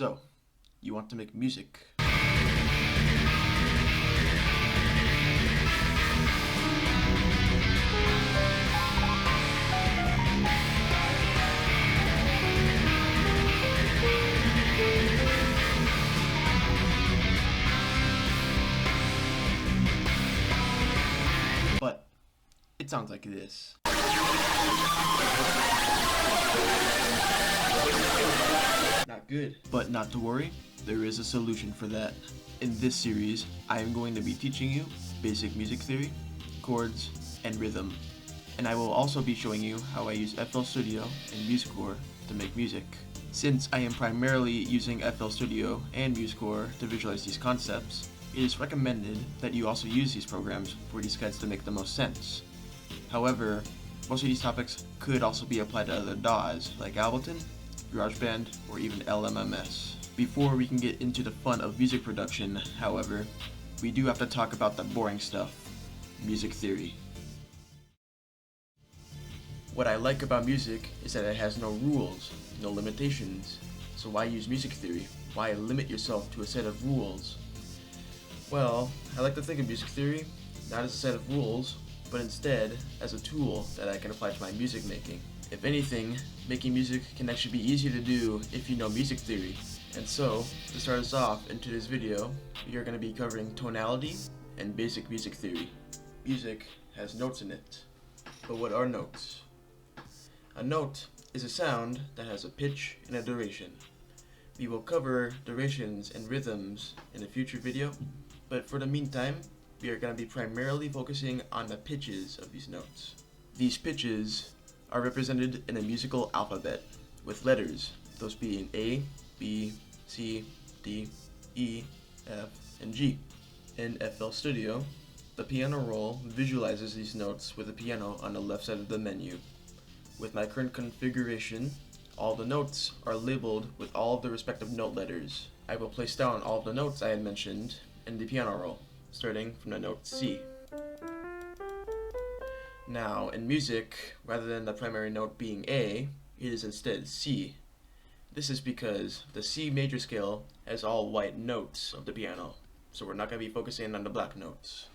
So, you want to make music. But it sounds like this. Not good. But not to worry, there is a solution for that. In this series, I am going to be teaching you basic music theory, chords, and rhythm. And I will also be showing you how I use FL Studio and Musecore to make music. Since I am primarily using FL Studio and Musecore to visualize these concepts, it is recommended that you also use these programs for these guides to make the most sense. However, most of these topics could also be applied to other DAWs like Ableton, GarageBand, or even LMMS. Before we can get into the fun of music production, however, we do have to talk about the boring stuff, music theory. What I like about music is that it has no rules, no limitations. So why use music theory? Why limit yourself to a set of rules? Well, I like to think of music theory not as a set of rules, but instead as a tool that I can apply to my music making. If anything, making music can actually be easier to do if you know music theory. And so, to start us off into this video, we are going to be covering tonality and basic music theory. Music has notes in it. But what are notes? A note is a sound that has a pitch and a duration. We will cover durations and rhythms in a future video, but for the meantime, we are going to be primarily focusing on the pitches of these notes. These pitches are represented in a musical alphabet with letters, those being A, B, C, D, E, F, and G. In FL Studio, the piano roll visualizes these notes with a piano on the left side of the menu. With my current configuration, all the notes are labeled with all of the respective note letters. I will place down all of the notes I had mentioned in the piano roll, starting from the note C. Now, in music, rather than the primary note being A, it is instead C. This is because the C major scale has all white notes of the piano, so we're not going to be focusing on the black notes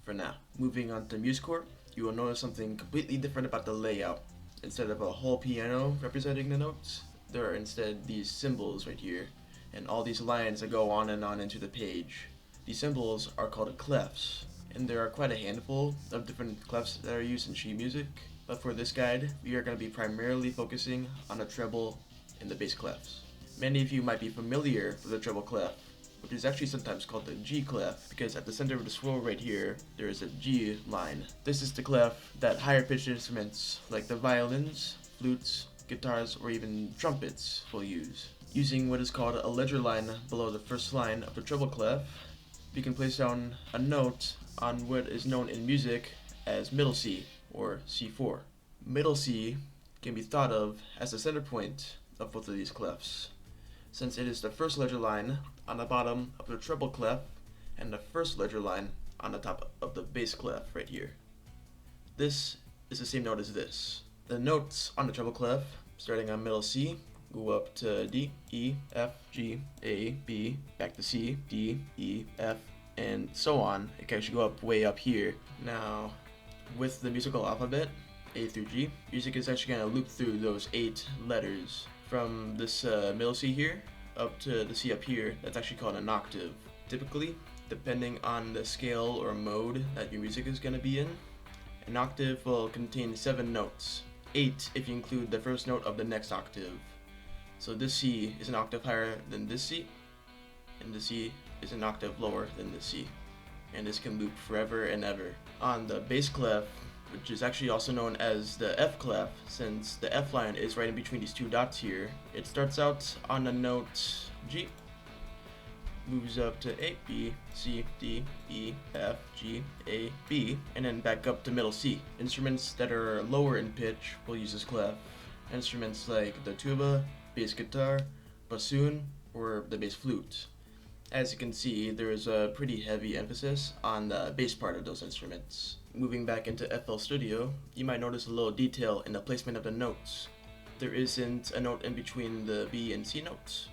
for now. Moving on to Musecore, you will notice something completely different about the layout. Instead of a whole piano representing the notes, there are instead these symbols right here, and all these lines that go on and on into the page. These symbols are called clefs, and there are quite a handful of different clefs that are used in sheet music, but for this guide, we are going to be primarily focusing on the treble and the bass clefs. Many of you might be familiar with the treble clef, which is actually sometimes called the G clef, because at the center of the swirl right here, there is a G line. This is the clef that higher pitched instruments like the violins, flutes, guitars, or even trumpets will use. Using what is called a ledger line below the first line of the treble clef, we can place down a note on what is known in music as middle C, or C4. Middle C can be thought of as the center point of both of these clefs, since it is the first ledger line on the bottom of the treble clef and the first ledger line on the top of the bass clef right here. This is the same note as this. The notes on the treble clef, starting on middle C, go up to D, E, F, G, A, B, back to C, D, E, F, and so on. It can actually go up way up here. Now, with the musical alphabet, A through G, music is actually going to loop through those 8 letters. From this middle C here, up to the C up here, that's actually called an octave. Typically, depending on the scale or mode that your music is going to be in, an octave will contain 7 notes. 8 if you include the first note of the next octave. So this C is an octave higher than this C, and this C is an octave lower than this C. And this can loop forever and ever. On the bass clef, which is actually also known as the F clef, since the F line is right in between these 2 dots here, it starts out on the note G, moves up to A, B, C, D, E, F, G, A, B, and then back up to middle C. Instruments that are lower in pitch will use this clef. Instruments like the tuba, bass guitar, bassoon, or the bass flute. As you can see, there is a pretty heavy emphasis on the bass part of those instruments. Moving back into FL Studio, you might notice a little detail in the placement of the notes. There isn't a note in between the B and C notes.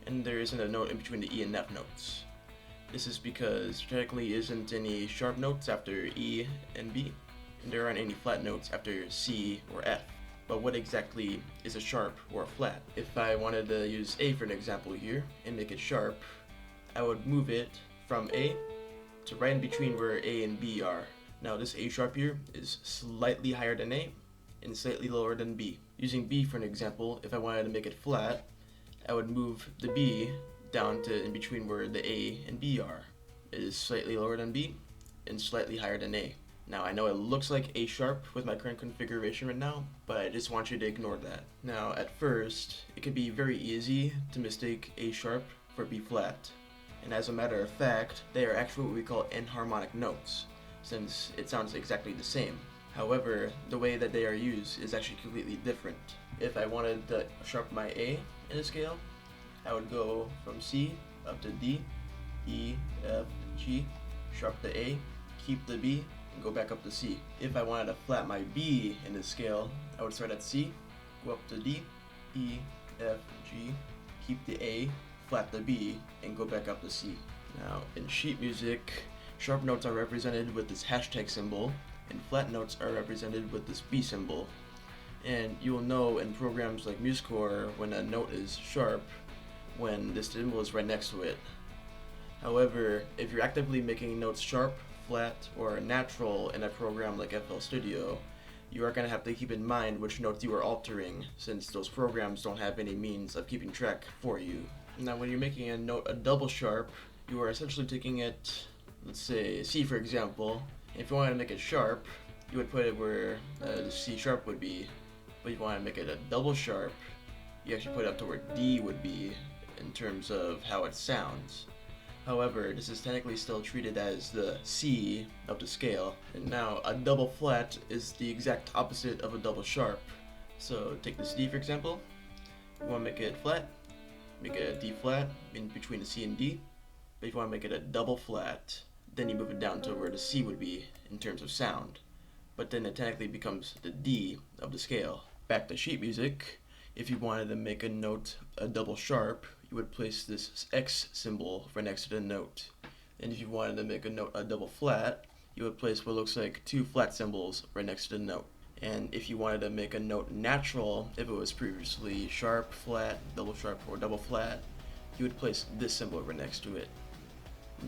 and there isn't a note in between the E and F notes. This is because there technically isn't any sharp notes after E and B, and there aren't any flat notes after C or F. But what exactly is a sharp or a flat? If I wanted to use A for an example here and make it sharp, I would move it from A to right in between where A and B are. Now this A sharp here is slightly higher than A and slightly lower than B. Using B for an example, if I wanted to make it flat, I would move the B down to in between where the A and B are. It is slightly lower than B and slightly higher than A. Now I know it looks like A sharp with my current configuration right now, but I just want you to ignore that. Now at first, it can be very easy to mistake A sharp for B flat. And as a matter of fact, they are actually what we call enharmonic notes, since it sounds exactly the same. However, the way that they are used is actually completely different. If I wanted to sharpen my A in a scale, I would go from C up to D, E, F, G, sharp the A, keep the B, and go back up to C. If I wanted to flat my B in the scale, I would start at C, go up to D, E, F, G, keep the A, flat the B, and go back up to C. Now, in sheet music, sharp notes are represented with this hashtag symbol, and flat notes are represented with this B symbol. And you will know in programs like musescore when a note is sharp when this symbol is right next to it. However, if you're actively making notes sharp, flat, or natural in a program like FL Studio, you are going to have to keep in mind which notes you are altering, since those programs don't have any means of keeping track for you. Now when you're making a note a double sharp, you are essentially taking it, let's say C for example. If you wanted to make it sharp, you would put it where the C sharp would be, but if you want to make it a double sharp, you actually put it up to where D would be in terms of how it sounds. However, this is technically still treated as the C of the scale. And now a double flat is the exact opposite of a double sharp. So take this D for example. You want to make it flat, make it a D flat in between the C and D. But if you want to make it a double flat, then you move it down to where the C would be in terms of sound. But then it technically becomes the D of the scale. Back to sheet music, if you wanted to make a note a double sharp, you would place this X symbol right next to the note. And if you wanted to make a note a double flat, you would place what looks like two flat symbols right next to the note. And if you wanted to make a note natural, if it was previously sharp, flat, double sharp, or double flat, you would place this symbol right next to it.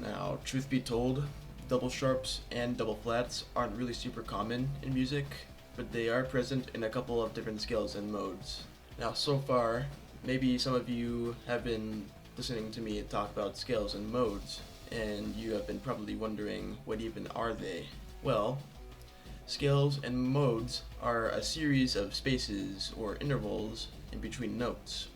Now, truth be told, double sharps and double flats aren't really super common in music, but they are present in a couple of different scales and modes. Now, so far, maybe some of you have been listening to me talk about scales and modes, and you have been probably wondering, what even are they? Well, scales and modes are a series of spaces or intervals in between notes.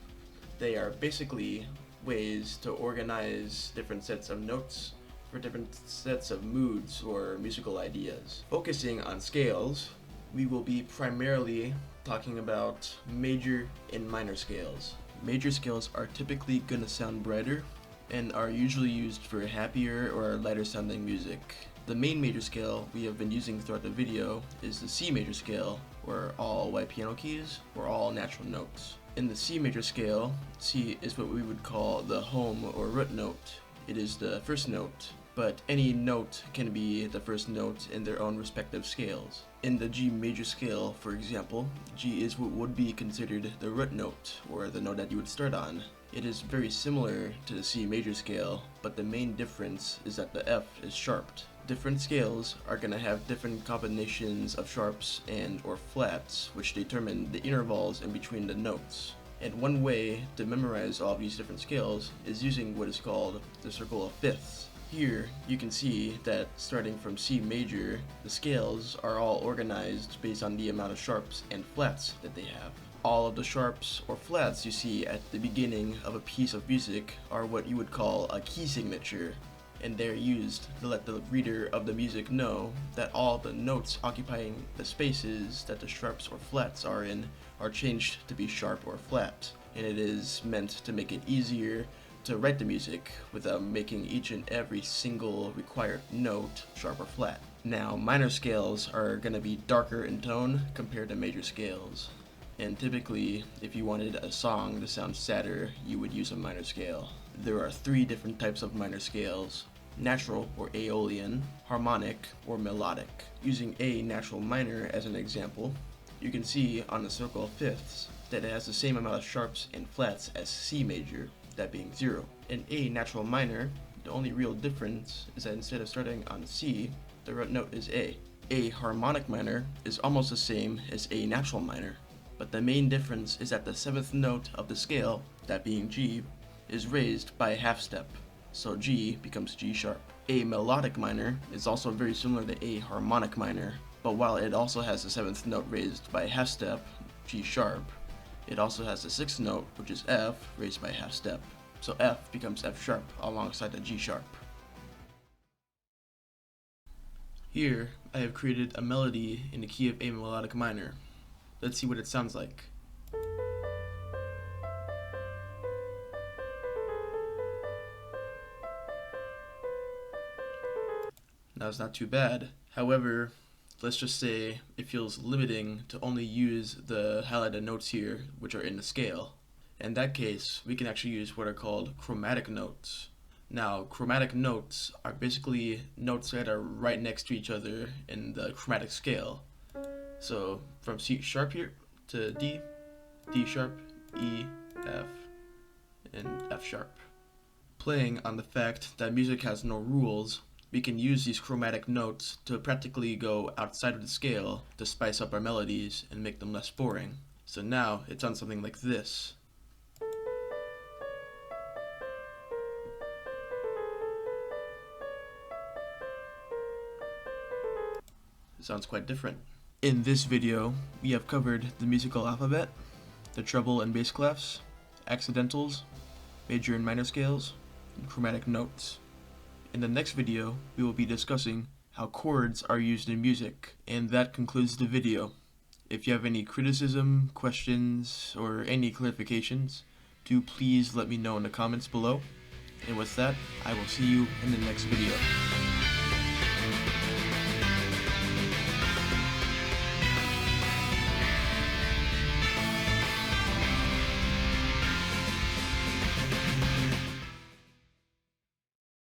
They are basically ways to organize different sets of notes for different sets of moods or musical ideas. Focusing on scales, we will be primarily talking about major and minor scales. Major scales are typically going to sound brighter and are usually used for happier or lighter sounding music. The main major scale we have been using throughout the video is the C major scale, or all white piano keys, or all natural notes. In the C major scale, C is what we would call the home or root note. It is the first note, but any note can be the first note in their own respective scales. In the G major scale, for example, G is what would be considered the root note, or the note that you would start on. It is very similar to the C major scale, but the main difference is that the F is sharped. Different scales are going to have different combinations of sharps and or flats, which determine the intervals in between the notes. And one way to memorize all of these different scales is using what is called the circle of fifths. Here, you can see that starting from C major, the scales are all organized based on the amount of sharps and flats that they have. All of the sharps or flats you see at the beginning of a piece of music are what you would call a key signature, and they're used to let the reader of the music know that all the notes occupying the spaces that the sharps or flats are in are changed to be sharp or flat, and it is meant to make it easier to write the music without making each and every single required note sharp or flat. Now, minor scales are going to be darker in tone compared to major scales. And typically, if you wanted a song to sound sadder, you would use a minor scale. There are 3 different types of minor scales: natural or Aeolian, harmonic, or melodic. Using A natural minor as an example, you can see on the circle of fifths that it has the same amount of sharps and flats as C major, that being 0. In A natural minor, the only real difference is that instead of starting on C, the root note is A. A harmonic minor is almost the same as A natural minor, but the main difference is that the 7th note of the scale, that being G, is raised by a half step, so G becomes G sharp. A melodic minor is also very similar to A harmonic minor, but while it also has the 7th note raised by a half step, G sharp, it also has the 6th note, which is F, raised by a half step, so F becomes F sharp alongside the G sharp. Here, I have created a melody in the key of A melodic minor. Let's see what it sounds like. Now it's not too bad. However, let's just say it feels limiting to only use the highlighted notes here, which are in the scale. In that case, we can actually use what are called chromatic notes. Now, chromatic notes are basically notes that are right next to each other in the chromatic scale. So from C sharp here to D, D sharp, E, F, and F sharp. Playing on the fact that music has no rules, we can use these chromatic notes to practically go outside of the scale to spice up our melodies and make them less boring. So now it sounds something like this. It sounds quite different. In this video, we have covered the musical alphabet, the treble and bass clefs, accidentals, major and minor scales, and chromatic notes. In the next video, we will be discussing how chords are used in music, and that concludes the video. If you have any criticism, questions, or any clarifications, do please let me know in the comments below. And with that, I will see you in the next video.